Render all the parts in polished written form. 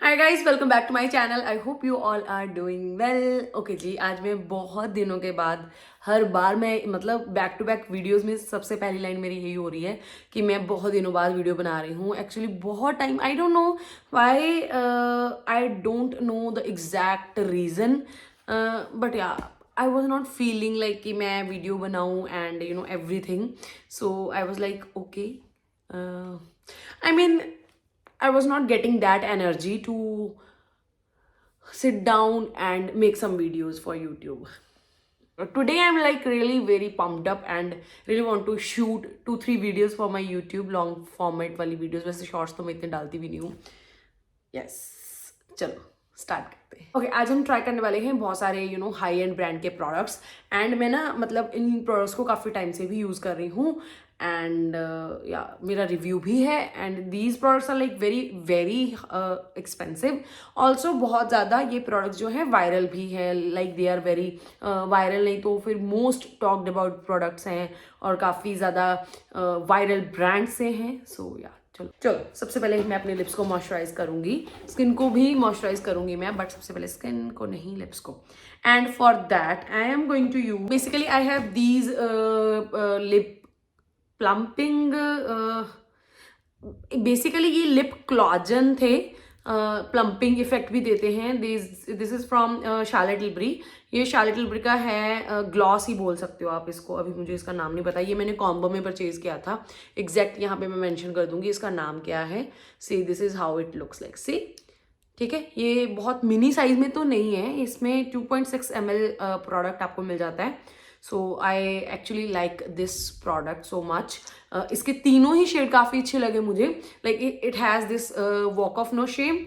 Hi guys, welcome back to my channel. I hope you all are doing well. Okay जी, आज मैं बहुत दिनों के बाद हर बार मैं मतलब बैक टू बैक वीडियोस में सबसे पहली लाइन मेरी यही हो रही है कि मैं बहुत दिनों बाद वीडियो बना रही हूँ। एक्चुअली बहुत time, I don't know why, I don't know the exact reason, but yeah I was not feeling like कि मैं वीडियो बनाऊँ and you know everything. So I was like okay, I mean, I was not getting that energy to sit down and make some videos for YouTube. Today I'm like really very pumped up and really want to shoot 2-3 videos for my YouTube long format वाली videos. वैसे shorts तो मैं इतने डालती भी नहीं हूँ. Yes, चलो स्टार्ट करते हैं। ओके, आज हम ट्राई करने वाले हैं बहुत सारे हाई एंड ब्रांड के प्रोडक्ट्स। एंड मैं ना मतलब इन प्रोडक्ट्स को काफ़ी टाइम से भी यूज़ कर रही हूँ एंड या मेरा रिव्यू भी है। And these products are like very very expensive also. बहुत ज़्यादा ये प्रोडक्ट्स जो है वायरल भी है, like they are very viral, नहीं तो फिर मोस्ट टॉक्ड अबाउट प्रोडक्ट्स हैं और काफ़ी ज़्यादा वायरल ब्रांड से हैं। सो या चलो चलो, सबसे पहले मैं अपने लिप्स को मॉइस्चराइज करूंगी, स्किन को भी मॉइस्चराइज करूंगी मैं, बट सबसे पहले स्किन को नहीं, लिप्स को। And for that I am going to use, basically I have these lip plumping, basically ये लिप क्लॉजन थे, प्लम्पिंग इफेक्ट भी देते हैं। This is from Charlotte Tilbury. ये शार्लेट टिल्बरी का है, ग्लॉस ही बोल सकते हो आप इसको, अभी मुझे इसका नाम नहीं पता। ये मैंने कॉम्बो में परचेज किया था। एग्जैक्ट यहाँ पे मैं मेंशन कर दूंगी इसका नाम क्या है। See this is how it looks like, see. ठीक है, ये बहुत मिनी साइज में तो नहीं है, इसमें 2.6 ml प्रोडक्ट आपको मिल जाता है। So I actually like this product so much. इसके तीनों ही शेड काफ़ी अच्छे लगे मुझे। Like it has this walk of no shame,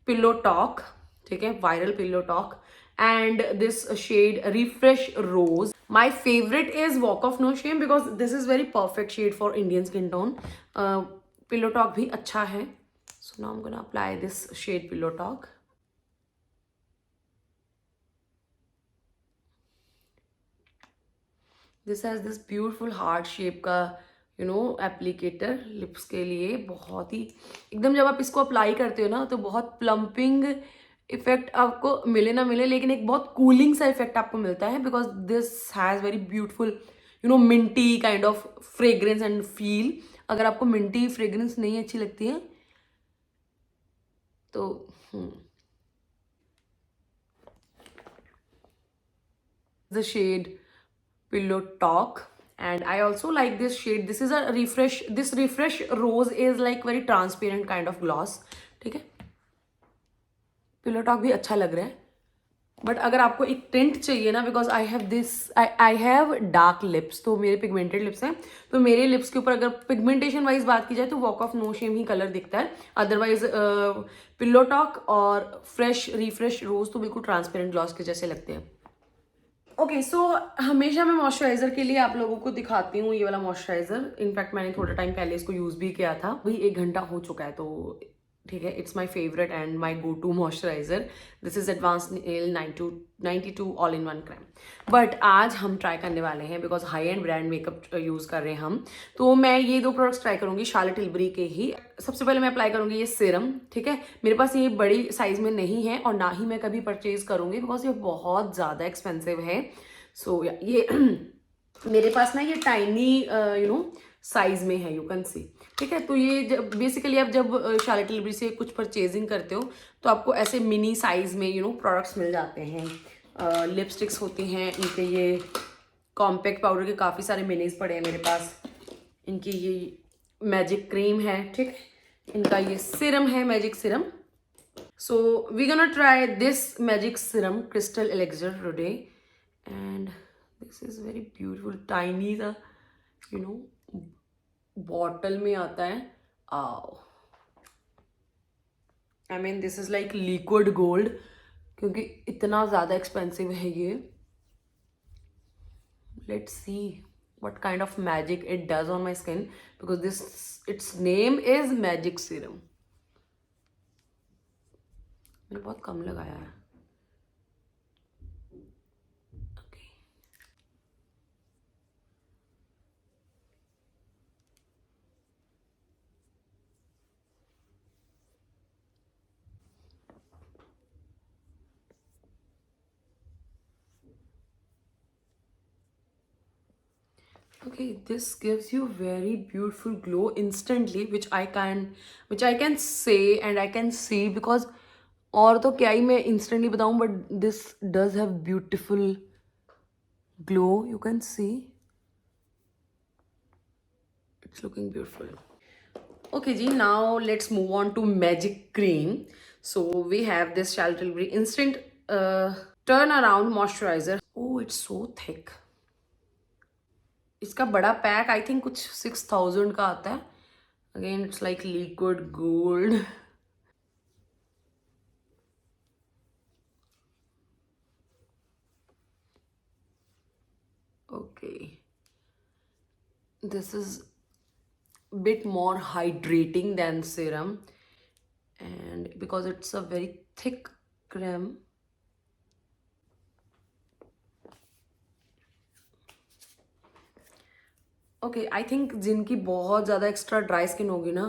pillow talk, ठीक है, viral pillow talk, and this shade refresh rose. My favourite is walk of no shame because this is very perfect shade for Indian skin tone. Pillow talk भी अच्छा है। So now I'm going to apply this shade Pillow Talk. This has this beautiful heart shape का applicator lips के लिए। बहुत ही एकदम, जब आप इसको अप्लाई करते हो ना तो बहुत प्लम्पिंग इफेक्ट आपको मिले ना मिले, लेकिन एक बहुत कूलिंग सा इफेक्ट आपको मिलता है because this has very beautiful Minty kind of fragrance and feel. अगर आपको मिंटी फ्रेग्रेंस नहीं अच्छी लगती है तो the shade Pillow Talk, and I also like this shade. This is a refresh, this refresh rose is like very transparent kind of gloss. ठीक है, Pillow Talk भी अच्छा लग रहा है, बट अगर आपको एक टिंट चाहिए ना, because I have this, I have dark lips, तो मेरे पिगमेंटेड लिप्स हैं, तो मेरे लिप्स के ऊपर अगर पिगमेंटेशन वाइज बात की जाए तो वॉक ऑफ नो शेम ही कलर दिखता है। अदरवाइज पिल्लो टॉक और फ्रेश रिफ्रेश रोज तो बिल्कुल ट्रांसपेरेंट ग्लॉस के जैसे लगते हैं। ओके सो हमेशा मैं मॉइस्चराइजर के लिए आप लोगों को दिखाती हूँ ये वाला मॉइस्चराइजर। इनफैक्ट मैंने थोड़ा टाइम पहले इसको यूज भी किया था, वही 1 घंटा हो चुका है, तो ठीक है, it's my favourite and my go to moisturizer. This is advance nail 92 all in one cream. But आज हम ट्राई करने वाले हैं because high end brand makeup use कर रहे हैं हम, तो मैं ये 2 प्रोडक्ट्स ट्राई करूंगी शार्लेट टिल्बरी के ही। सबसे पहले मैं अप्लाई करूंगी ये सीरम। ठीक है, मेरे पास ये बड़ी साइज में नहीं है और ना ही मैं कभी परचेज करूंगी बिकॉज ये बहुत ज़्यादा एक्सपेंसिव है। सो ये मेरे पास ना ये टाइनी साइज में है, यू कैन सी। ठीक है, तो ये जब बेसिकली आप जब शार्लेट टिल्बरी से कुछ परचेजिंग करते हो तो आपको ऐसे मिनी साइज में प्रोडक्ट्स मिल जाते हैं। लिपस्टिक्स होती हैं इनके, ये कॉम्पैक्ट पाउडर के काफ़ी सारे मिनीज पड़े हैं मेरे पास। इनकी ये मैजिक क्रीम है, ठीक, इनका ये सिरम है, magic serum. So we gonna try this magic serum crystal elixir today, and this is very beautiful, tiny सा बॉटल में आता है। आओ, I mean this is like liquid gold, क्योंकि इतना ज़्यादा एक्सपेंसिव है ये। Let's see what kind of magic it does on my skin because this, its name is magic serum. मैंने बहुत कम लगाया है। Okay. Okay, this gives you very beautiful glow instantly, which I can say and I can see because और तो क्या ही मैं instantly बताऊं, but this does have beautiful glow. You can see it's looking beautiful. Okay, ji. Now let's move on to Magic Cream. So we have this Charlotte Tilbury Instant Turnaround Moisturizer. Oh, it's so thick. इसका बड़ा pack I think कुछ 6000 का आता है. Again it's like liquid gold. Okay, this is bit more hydrating than serum, and because it's a very thick cream. Okay, I think जिनकी बहुत ज़्यादा extra dry skin होगी ना,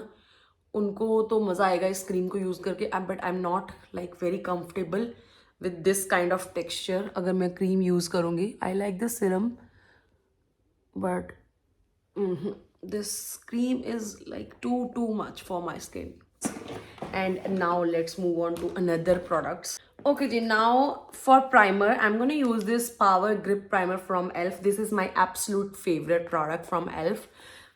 उनको तो मज़ा आएगा इस क्रीम को यूज़ करके. But I am not like very comfortable with this kind of texture अगर मैं क्रीम यूज़ करूँगी. I like this Siram, but this cream is like too much for my skin. And now let's move on to another products. Okay ji, now for primer I'm going to use this Power Grip Primer from ELF. This is my absolute favorite product from ELF.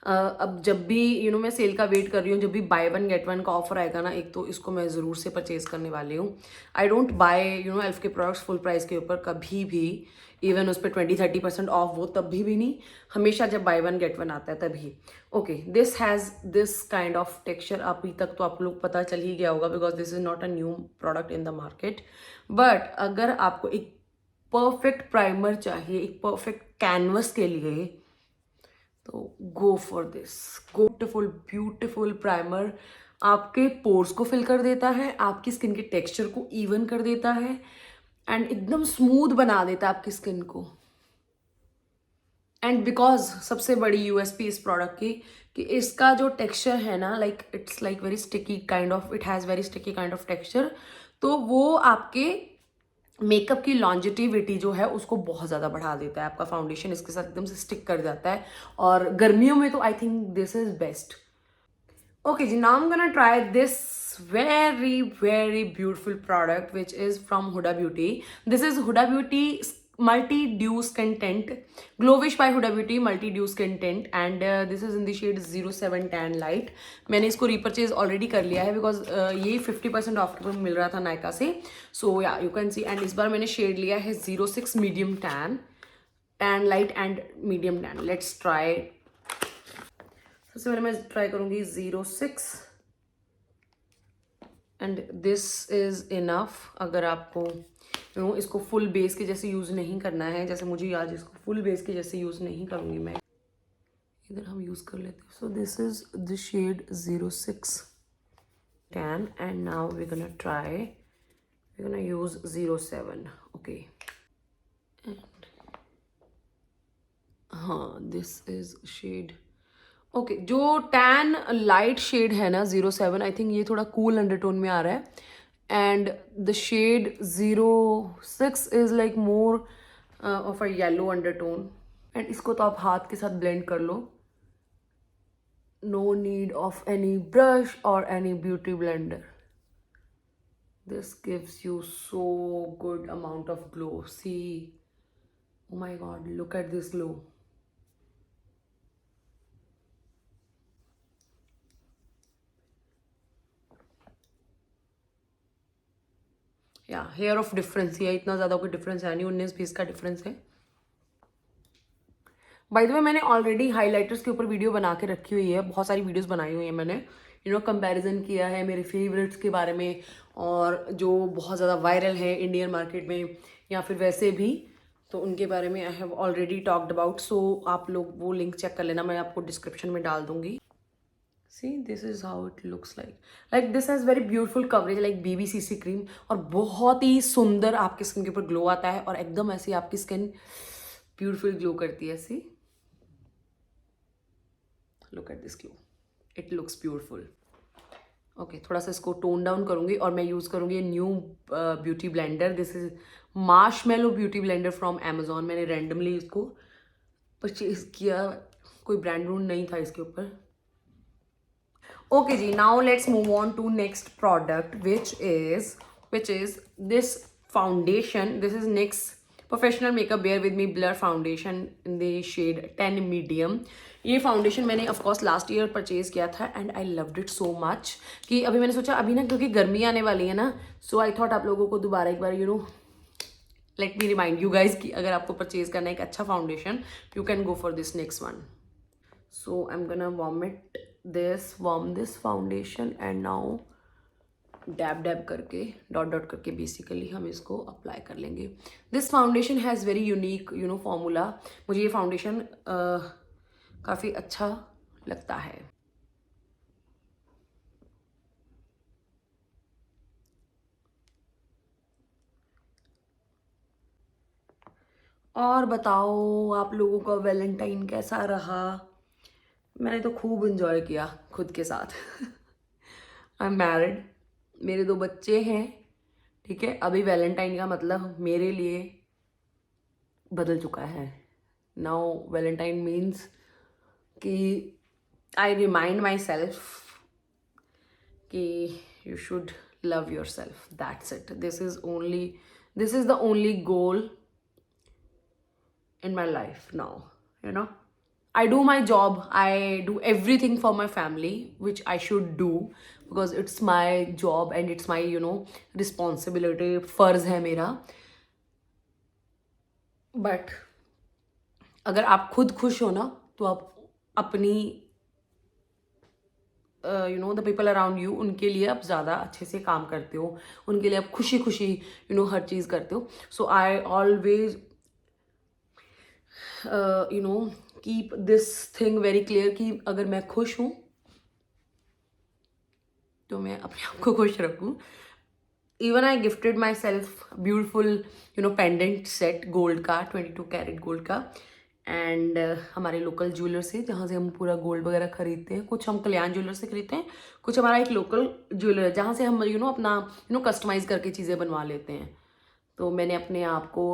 अब जब भी मैं cell का wait कर रही हूँ, जब भी बाय वन गेट वन का ऑफर आएगा ना, एक तो इसको मैं ज़रूर से परचेज करने वाली हूँ. आई डोंट बाय एल्फ के प्रोडक्ट्स फुल प्राइस के ऊपर कभी भी. इवन उस पर 20-30% ऑफ, वो तब भी नहीं. हमेशा जब बाय वन गेट वन आता है तभी. Okay, this has this kind of texture. अभी तक तो आप लोग पता चल ही गया होगा because this is not a new product in the market. But अगर आपको एक परफेक्ट प्राइमर चाहिए, एक परफेक्ट कैनवस के लिए, तो गो फॉर दिस ब्यूटिफुल प्राइमर. आपके पोर्स को फिल कर देता है, आपकी स्किन के टेक्सचर को इवन कर देता है, एंड एकदम स्मूथ बना देता है आपकी स्किन को. एंड बिकॉज सबसे बड़ी यूएसपी इस प्रोडक्ट की कि इसका जो टेक्सचर है ना, like it's like very sticky kind of, it has very sticky kind of texture. तो वो आपके मेकअप की लॉन्जिटिविटी जो है उसको बहुत ज़्यादा बढ़ा देता है. आपका फाउंडेशन इसके साथ एकदम से स्टिक कर जाता है, और गर्मियों में तो I think this is best. Okay जी, now I am gonna try this very beautiful product which is from Huda Beauty. This is Huda Beauty multi dew skin tint, Glowish by Huda Beauty multi dew skin tint, and this is in the shade 07 tan light. मैंने इसको repurchase already कर लिया है because ये 50% of पर मिल रहा था नायका से. सो या यू कैन सी. एंड इस बार मैंने शेड लिया है 06 medium tan light and medium tan. Let's try. सबसे पहले मैं ट्राई करूँगी 06, एंड दिस इज़ इनफ. अगर आपको इसको फुल बेस के जैसे यूज़ नहीं करना है, जैसे मुझे आज इसको फुल बेस के जैसे यूज़ नहीं करूँगी मैं, इधर हम यूज़ कर लेते हैं. So this is the shade 06 tan, and now we gonna try, we gonna use 07. Okay, हाँ, दिस इज़ शेड. ओके, जो टैन लाइट शेड है ना 07, आई थिंक ये थोड़ा कूल अंडरटोन में आ रहा है. And the shade 06 is like more of a yellow undertone. And इसको तो आप हाथ के साथ ब्लेंड कर लो. No need of any brush और any beauty blender. This gives you so good amount of glow. See, oh my god, look at this glow. Yeah hair of difference, ये इतना ज़्यादा कोई डिफरेंस है नहीं, 19-20 का डिफरेंस है. बाय द वे, मैंने ऑलरेडी हाइलाइटर्स के ऊपर वीडियो बना के रखी हुई है. बहुत सारी वीडियोस बनाई हुई है मैंने. कंपैरिजन किया है मेरे फेवरेट्स के बारे में, और जो बहुत ज़्यादा वायरल है इंडियन मार्केट में या फिर वैसे भी, तो उनके बारे में I have already talked about. So आप लोग वो लिंक चेक कर लेना, मैं आपको डिस्क्रिप्शन में डाल दूंगी. See, this is how it looks like. Like this has very beautiful coverage like BBCC cream, और बहुत ही सुंदर आपकी स्किन के ऊपर ग्लो आता है, और एकदम ऐसी आपकी स्किन ब्यूटीफुल ग्लो करती है. ऐसी look at this glow, it looks beautiful. Okay, थोड़ा सा इसको टोन डाउन करूँगी, और मैं यूज़ करूँगी new beauty blender. This is marshmallow beauty blender from Amazon. मैंने रैंडमली इसको परचेज किया कोई ब्रांड ब्रूंड नहीं था इसके ऊपर। ओके जी, now let's move on to next product which is this foundation. This is NYX Professional Makeup Bare With Me Blur Foundation in the shade 10 medium. ये फाउंडेशन मैंने of course last year purchase किया था and I loved it so much कि अभी मैंने सोचा अभी ना क्योंकि गर्मी आने वाली है ना, सो आई थॉट आप लोगों को दोबारा एक बार let me remind you guys कि अगर आपको परचेज करना है एक अच्छा foundation, you can go for this next one. So I am gonna warm this foundation and now dab करके डॉट करके बेसिकली हम इसको अप्लाई कर लेंगे. This foundation has very unique formula. मुझे ये फाउंडेशन काफ़ी अच्छा लगता है. और बताओ आप लोगों का वैलेंटाइन कैसा रहा? मैंने तो खूब इंजॉय किया खुद के साथ. आई एम मैरिड, मेरे 2 बच्चे हैं, ठीक है. अभी वैलेंटाइन का मतलब मेरे लिए बदल चुका है. नाउ वैलेंटाइन मीन्स कि आई रिमाइंड माई सेल्फ कि you should love your self. That's it. This is the only goal in my life now. I do my job, I do everything for my family, which I should do because it's my job and it's my responsibility, फर्ज है मेरा. But अगर आप खुद खुश हो ना तो आप अपनी द पीपल अराउंड यू, उनके लिए आप ज़्यादा अच्छे से काम करते हो, उनके लिए आप खुशी खुशी हर चीज़ करते हो. So I always keep this thing very clear कि अगर मैं खुश हूँ तो मैं अपने आप को खुश रखूँ. Even I gifted my self beautiful pendant set gold का, 22 कैरेट गोल्ड का. एंड हमारे लोकल ज्वेलर से, जहाँ से हम पूरा गोल्ड वगैरह खरीदते हैं. कुछ हम कल्याण ज्वेलर से खरीदते हैं, कुछ हमारा एक लोकल ज्वेलर है जहाँ से हम अपना कस्टमाइज करके चीज़ें बनवा लेते हैं. तो मैंने अपने आप को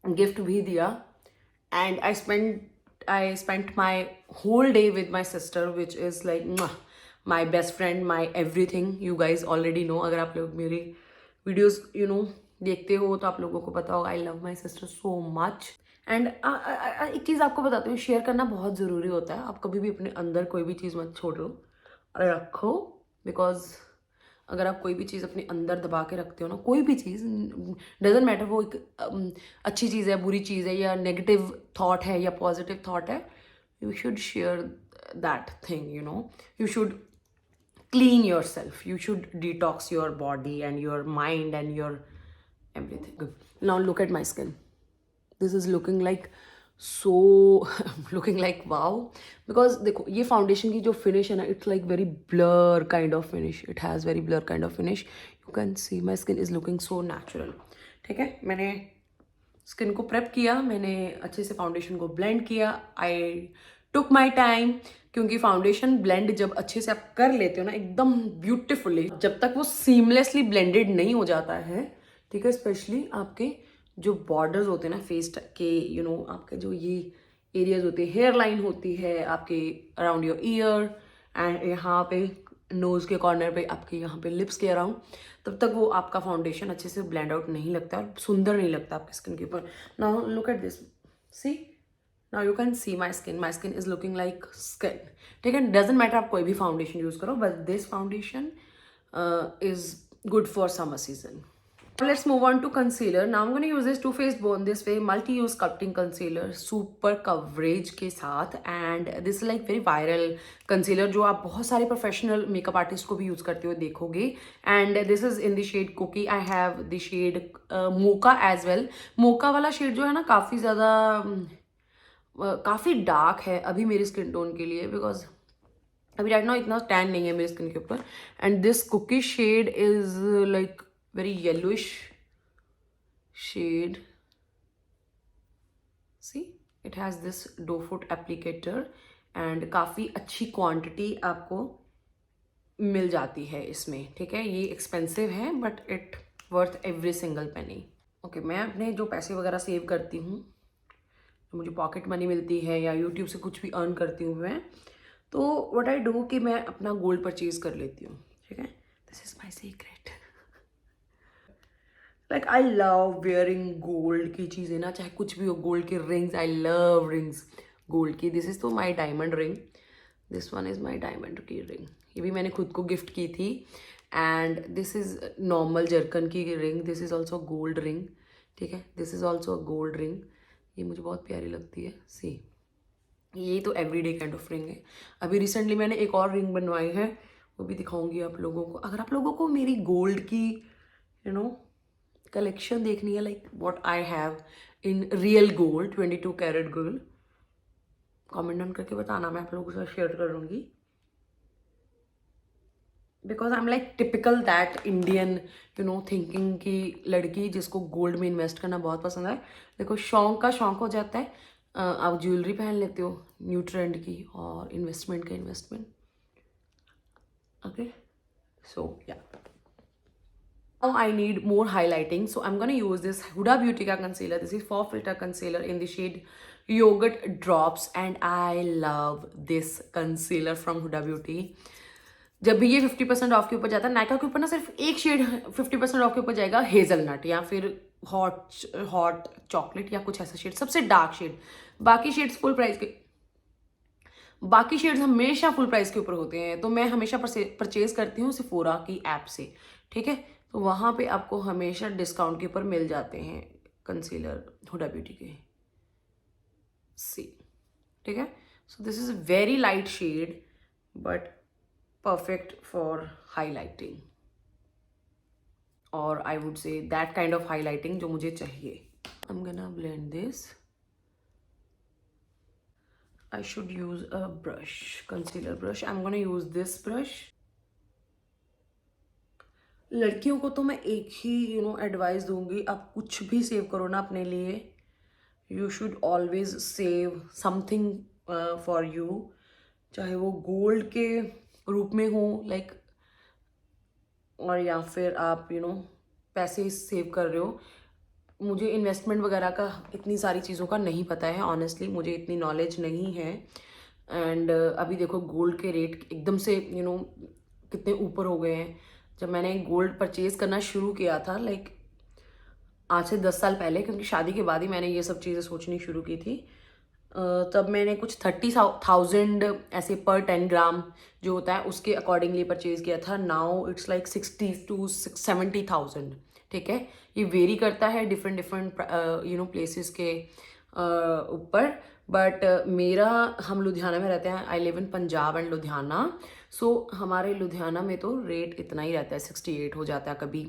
गिफ्ट भी दिया. And I spent my whole day with my sister, which is like my best friend, my everything. You guys already know. अगर आप लोग मेरी videos देखते हो तो आप लोगों को पता होगा. I love my sister so much. And एक चीज़ आपको बताती हूँ, शेयर करना बहुत ज़रूरी होता है. आप कभी भी अपने अंदर कोई भी चीज़ मत छोड़ो, रखो. बिकॉज अगर आप कोई भी चीज़ अपने अंदर दबा के रखते हो ना, कोई भी चीज़, डजेंट मैटर वो एक अच्छी चीज़ है, बुरी चीज़ है, या नेगेटिव थॉट है या पॉजिटिव थॉट है, you should share that thing. You should clean your self, you should detox your body and your mind and your everything. Now look at my skin. This is looking like looking like wow. Because देखो ये foundation की जो finish है ना, it's like very blur kind of finish. It has very blur kind of finish. You can see my skin is looking so natural. ठीक है, मैंने skin को प्रेप किया, मैंने अच्छे से फाउंडेशन को ब्लेंड किया. आई टुक माई टाइम, क्योंकि फाउंडेशन ब्लेंड जब अच्छे से आप कर लेते हो ना एकदम ब्यूटिफुली, जब तक वो सीमलेसली ब्लेंडेड नहीं हो जाता है, ठीक है, स्पेशली आपके जो बॉर्डर्स होते हैं ना फेस के, आपके जो ये एरियाज होते हैं, हेयर लाइन होती है आपके अराउंड योर ईयर एंड यहाँ पे नोज़ के कॉर्नर पे, आपके यहाँ पे लिप्स के अराउंड, तब तक वो आपका फाउंडेशन अच्छे से ब्लेंड आउट नहीं लगता और सुंदर नहीं लगता आपकी स्किन के ऊपर. Now look at this, see, now you can see my skin is looking like skin. ठीक है, डजेंट मैटर आप कोई भी फाउंडेशन यूज़ करो, but this foundation is good for summer season. Let's move on to concealer. Now I'm going to use this Too Faced Born This Way multi-use sculpting concealer, super coverage के साथ. And this is like very viral concealer जो आप बहुत सारे professional makeup artist को भी use करते हुए देखोगे. And this is in the shade Cookie. I have the shade Mocha as well. Mocha वाला शेड जो है ना काफ़ी ज़्यादा काफ़ी डार्क है अभी मेरी स्किन टोन के लिए, बिकॉज अभी राइट नाउ इतना टैन नहीं है मेरी स्किन के ऊपर. And this Cookie shade is like very yellowish shade. See, it has this doe foot applicator and काफ़ी अच्छी क्वांटिटी आपको मिल जाती है इसमें. ठीक है, ये एक्सपेंसिव है but it worth every single penny. Okay, मैं अपने जो पैसे वगैरह सेव करती हूँ मुझे पॉकेट मनी मिलती है या यूट्यूब से कुछ भी अर्न करती हूँ मैं, तो व्हाट आई डू कि मैं अपना गोल्ड परचेज कर लेती हूँ, ठीक है। This is my secret. Like I love wearing gold की चीज़ें ना, चाहे कुछ भी हो, गोल्ड के rings, I love rings gold की। दिस इज़ तो my diamond ring, this one is my diamond की रिंग, ये भी मैंने खुद को गिफ्ट की थी। And this is normal zircon की ring, this is also gold ring, ठीक है। This is also a gold ring, ये मुझे बहुत प्यारी लगती है। सी, ये तो एवरीडे काइंड ऑफ रिंग है। अभी रिसेंटली मैंने एक और रिंग बनवाई है, वो भी दिखाऊंगी आप लोगों को। अगर आप लोगों को मेरी गोल्ड की कलेक्शन देखनी है, like what I have in real gold, 22 carat gold, comment down करके बताना, मैं आप लोगों के साथ शेयर करूंगी। Because I am like typical that Indian thinking की लड़की जिसको गोल्ड में इन्वेस्ट करना बहुत पसंद है। देखो, शौक का शौक हो जाता है, आप ज्वेलरी पहन लेते हो न्यू ट्रेंड की, और इन्वेस्टमेंट का इन्वेस्टमेंट। ओके, सो या now I need more highlighting, so I'm gonna use this Huda Beauty का concealer. This is 4 filter concealer in the shade Yogurt Drops, and I love this concealer from Huda Beauty. जब भी ये 50% of के ऊपर जाता है, नायका के ऊपर ना सिर्फ एक शेड 50% ऑफ के ऊपर जाएगा, हेजलनट या फिर हॉट चॉकलेट या कुछ ऐसा शेड, सबसे डार्क शेड। बाकी शेड्स फुल प्राइस के, बाकी शेड्स हमेशा फुल प्राइस के ऊपर होते हैं, तो मैं हमेशा परचेज करती हूँ सिफोरा की ऐप से, ठीक है। तो वहाँ पे आपको हमेशा डिस्काउंट के ऊपर मिल जाते हैं कंसीलर हुडा ब्यूटी के, सी, ठीक है। So this is very light shade but perfect for highlighting, और I would say that kind of highlighting जो मुझे चाहिए। I am gonna blend this. I should use a brush, concealer brush. I'm gonna use this brush. लड़कियों को तो मैं एक ही advice दूंगी, आप कुछ भी सेव करो ना अपने लिए, you should always save something for you, चाहे वो गोल्ड के रूप में हो लाइक, और या फिर आप पैसे सेव कर रहे हो। मुझे इन्वेस्टमेंट वगैरह का इतनी सारी चीज़ों का नहीं पता है, ऑनेस्टली मुझे इतनी नॉलेज नहीं है। एंड अभी देखो गोल्ड के रेट एकदम से कितने ऊपर हो गए हैं। जब मैंने गोल्ड परचेज करना शुरू किया था, लाइक आज से 10 साल पहले, क्योंकि शादी के बाद ही मैंने ये सब चीज़ें सोचनी शुरू की थी, तब मैंने कुछ 30,000 ऐसे पर 10 ग्राम जो होता है उसके अकॉर्डिंगली परचेज किया था। नाउ इट्स लाइक 60 to 70,000, ठीक है। ये वेरी करता है डिफरेंट प्लेसेस के ऊपर, बट मेरा, हम लुधियाना में रहते हैं, I live in Punjab and Ludhiana, so हमारे लुधियाना में तो रेट इतना ही रहता है, 68 हो जाता है, कभी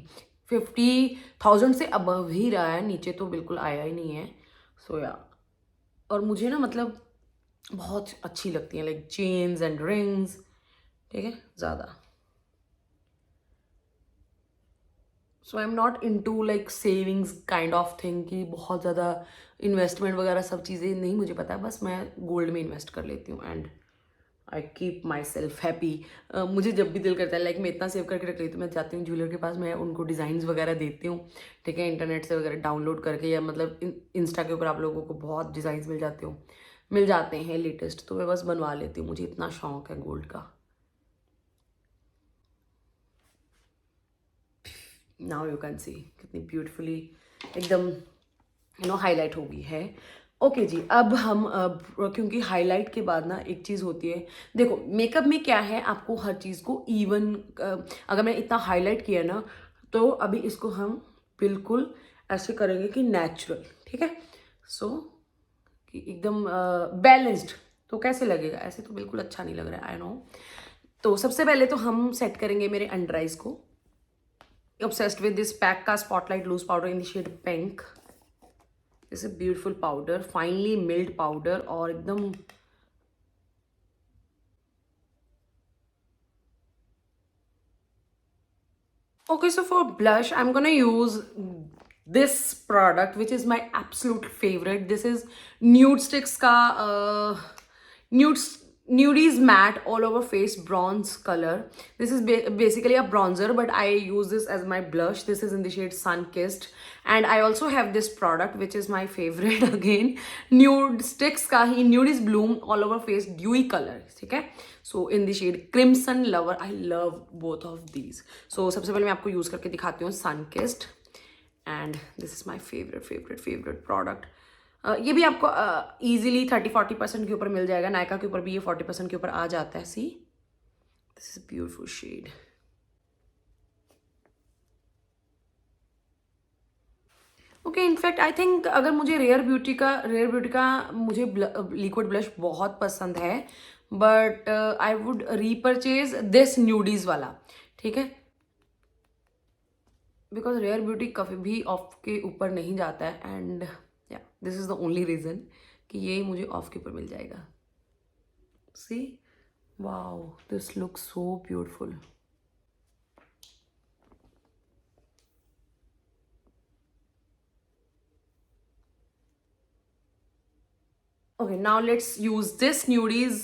50,000 से अबव ही रहा है, नीचे तो बिल्कुल आया ही नहीं है। सो या, और मुझे ना मतलब बहुत अच्छी लगती हैं लाइक चेन्स एंड रिंग्स, ठीक है, ज़्यादा। So I am not into like savings kind of thing कि बहुत ज़्यादा इन्वेस्टमेंट वगैरह सब चीज़ें नहीं मुझे पता है, बस मैं गोल्ड में इन्वेस्ट कर लेती हूँ and I keep my self happy. मुझे जब भी दिल करता है, लाइक मैं इतना सेव करके रख लेती हूँ, मैं जाती हूँ ज्वेलर के पास, मैं उनको डिज़ाइंस वगैरह देती हूँ, ठीक है, इंटरनेट से वगैरह डाउनलोड करके, या मतलब इंस्टा के ऊपर आप लोगों को बहुत डिज़ाइंस मिल जाते हैं लेटेस्ट, तो मैं बस बनवा लेती हूँ, मुझे इतना शौक है गोल्ड का। नाउ यू कैन सी कितनी ब्यूटिफुली एकदम हाईलाइट हो गई है। ओके जी, अब हम क्योंकि हाईलाइट के बाद ना एक चीज़ होती है, देखो मेकअप में क्या है, आपको हर चीज़ को इवन, अगर मैंने इतना हाईलाइट किया ना, तो अभी इसको हम बिल्कुल ऐसे करेंगे कि नेचुरल, ठीक है। सो कि एकदम बैलेंस्ड, तो कैसे लगेगा, ऐसे तो बिल्कुल अच्छा नहीं लग रहा है, आई नो। तो सबसे पहले तो हम सेट करेंगे मेरे अंडर आइज को। Obsessed with this पैक का spotlight loose powder in the shade pink. This is beautiful powder, finally milled powder, और एकदम okay. So for blush I'm gonna use this product which is my absolute favorite. This is Nude Sticks का Nudies matte all over face bronze color. This is basically a bronzer, but I use this as my blush. This is in the shade Sun Kissed, and I also have this product which is my favorite again, nude sticks का ही Nudies Bloom all over face dewy color. ठीक है, so in the shade Crimson Lover. I love both of these. So सबसे पहले मैं आपको use करके दिखाती हूँ Sun Kissed, and this is my favorite product. ये भी आपको इजीली 30-40% के ऊपर मिल जाएगा. नायका के ऊपर भी ये 40% के ऊपर आ जाता है. See, this is beautiful shade. Okay, in fact I think अगर मुझे रेयर ब्यूटी का मुझे लिक्विड ब्लश बहुत पसंद है, but I would repurchase this nudies वाला. ठीक है, बिकॉज रेयर ब्यूटी कभी भी ऑफ के ऊपर नहीं जाता है, and yeah this is the only reason कि ये मुझे ऑफ के ऊपर मिल जाएगा. See, wow, this looks so beautiful. Okay, now let's use this Nudies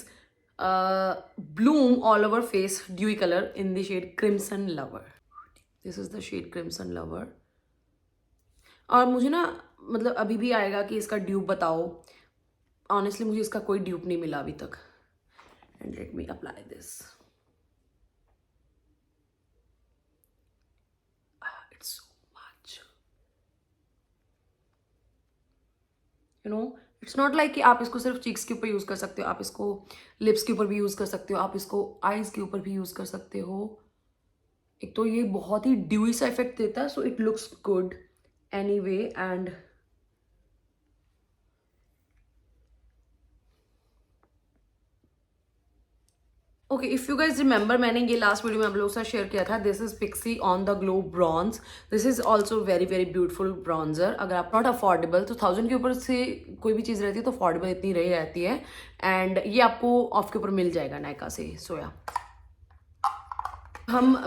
Bloom all over face dewy color in the shade Crimson Lover. This is the shade Crimson Lover. और मुझे ना मतलब अभी भी आएगा कि इसका ड्यूप बताओ. ऑनेस्टली मुझे इसका कोई ड्यूप नहीं मिला अभी तक. And let me apply this. It's so much, you know. It's not like कि आप इसको सिर्फ चीक्स के ऊपर यूज़ कर सकते हो, आप इसको लिप्स के ऊपर भी यूज़ कर सकते हो, आप इसको आईज के ऊपर भी यूज़ कर सकते हो. एक तो ये बहुत ही ड्यूई सा इफेक्ट देता है, so it looks good anyway. And okay, if you guys remember, मैंने ये लास्ट वीडियो में आप लोगों के साथ शेयर किया था. This is pixie on the glow bronze. This is also very beautiful bronzer. अगर आप नॉट अफोर्डेबल तो 1000 के ऊपर से कोई भी चीज़ रहती है तो अफोर्डेबल इतनी रही रहती है. एंड ये आपको ऑफ के ऊपर मिल जाएगा नायका से. सो या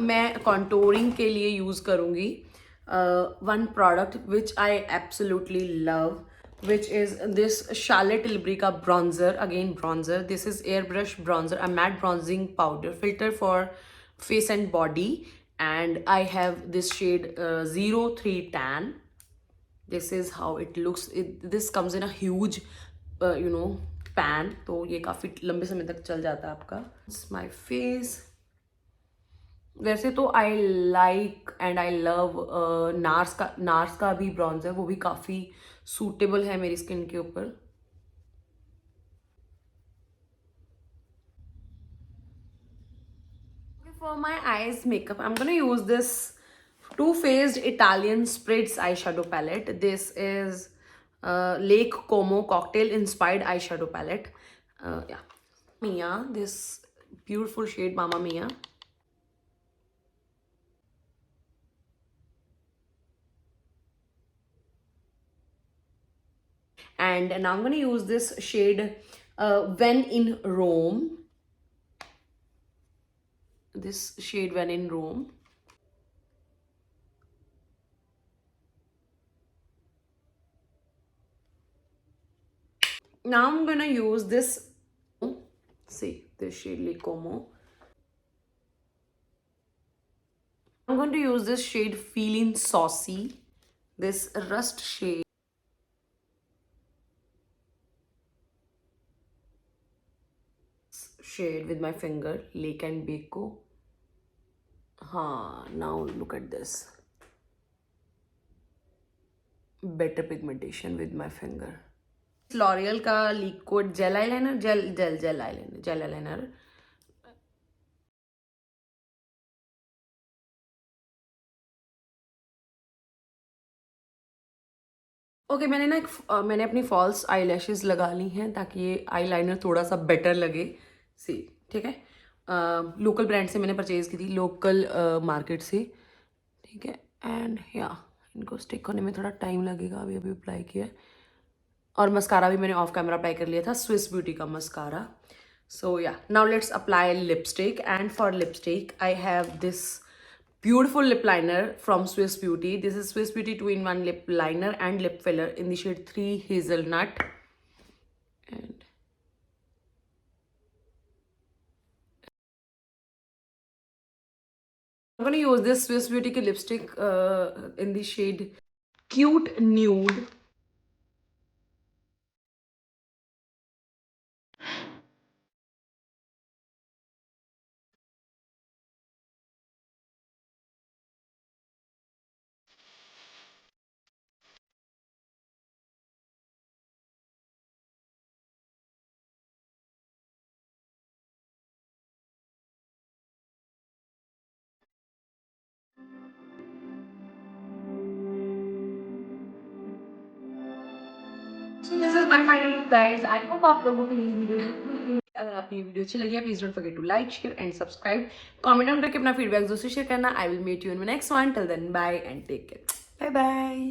मैं कॉन्टोरिंग के लिए यूज़ करूँगी one product which I absolutely love, which is this Charlotte Tilbury bronzer. Again bronzer, this is airbrush bronzer, a matte bronzing powder filter for face and body, and I have this shade 03 tan. This is how it looks. This comes in a huge pan, तो ये काफ़ी लंबे समय तक चल जाता है आपका. It's my face. वैसे तो I like and I love nurse का भी ब्रॉन्जर, वो भी काफ़ी सूटेबल है मेरी स्किन के ऊपर. For my eyes makeup I am gonna use this Too Faced Italian Spritz eyeshadow palette. This is Lake Como cocktail inspired eyeshadow palette. Yeah, Mia, this beautiful shade Mamma Mia. And now I'm going to use this shade When in Rome. This shade When in Rome. Now I'm going to use this, see, this shade Lake Como. I'm going to use this shade Feeling Saucy. This rust shade. With my finger, Lake and Beko. Now look at this. Better pigmentation with my finger. L'Oreal का liquid gel eyeliner, gel eyeliner. Okay, मैंने अपनी false आई lashes लगा ली हैं ताकि ये eye liner थोड़ा सा better लगे. सी, ठीक है, लोकल ब्रांड से मैंने परचेज़ की थी, लोकल मार्केट से. ठीक है, एंड या इनको स्टिक होने में थोड़ा टाइम लगेगा. अभी अप्लाई किया है. और मस्कारा भी मैंने ऑफ कैमरा अप्लाई कर लिया था, स्विस ब्यूटी का मस्कारा. सो या, now let's apply lipstick. And for lipstick I have this beautiful lip liner from Swiss Beauty. This is Swiss Beauty 2-in-1 lip liner and lip filler in the shade 3 Hazelnut. And gonna use this Swiss Beauty की lipstick in the shade Cute Nude. So this is my final look, guys. I hope आप लोगों को ये video अगर आपको ये video अच्छी लगी है, please don't forget to like, share and subscribe. Comment down करके अपना फीडबैक दोस्तों शेयर करना. I will meet you in my next one. Till then bye and take care. Bye bye.